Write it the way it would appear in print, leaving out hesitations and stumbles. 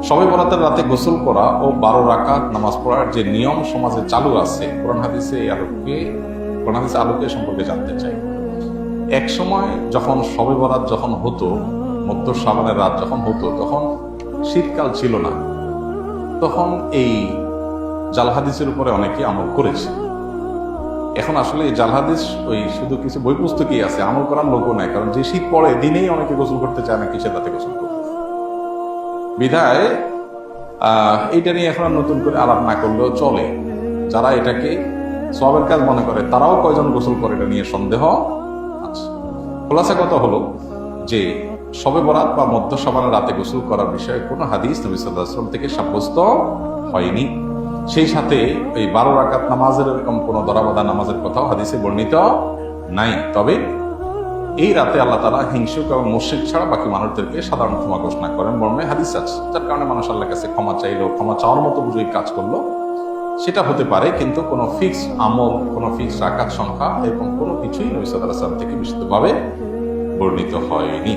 শবে বরাতের রাতে গোসল করা ও 12 রাকাত নামাজ পড়ার যে নিয়ম সমাজে চালু আছে, কোরআন হাদিসে আলোকে সম্পর্কে জানতে চাই। এক সময় যখন শবে বরাত যখন হতো, মধ্য শাবানের রাত যখন হতো, তখন শীতকাল ছিল না। তখন এই জাল হাদিসের উপরে অনেকে আমল করেছে। এখন আসলে এই জাল হাদিস ওই শুধু কিছু বই পুস্তকই আছে, আমল করার লোকও নাই। কারণ যে শীত পড়ে দিনেই অনেকে গোসল করতে চায় না, কিসের রাতে গোসল করতে। বিধায় এইটা নিয়ে এখন আর নতুন করে আলাপ না করলেও চলে। যারা এটাকে সওয়াবের কাজ মনে করে তারাও কয়জন গোসল করে এটা নিয়ে সন্দেহ আছে। খোলাসা কথা হলো যে শবে বরাত বা মধ্য শাবানের রাতে গোসল করার বিষয়ে কোনো হাদিস নবী সাল্লাল্লাহু আলাইহি ওয়াসাল্লাম থেকে সাব্যস্ত হয়নি। সেই সাথে এই 12 রাকাত নামাজের এরকম কোনো দরাবাধা নামাজের কথাও হাদিসে বর্ণিত নাই। তবে এই রাতে আল্লাহ তাআলা হিংসুক এবং মুশরিক ছাড়া বাকি মানুষদেরকে সাধারণ ক্ষমা ঘোষণা করেন মর্মে হাদিস আছে। যার কারণে মানুষ আল্লাহর কাছে ক্ষমা চাইলো, ক্ষমা চাওয়ার মতো বুঝে কাজ করলো, সেটা হতে পারে। কিন্তু কোনো ফিক্স আমল, কোনো ফিক্স রাকাত সংখ্যা এবং কোনো কিছুই নবী সাল্লাল্লাহু আলাইহি ওয়াসাল্লাম থেকে বিশুদ্ধভাবে বর্ণিত হয়নি।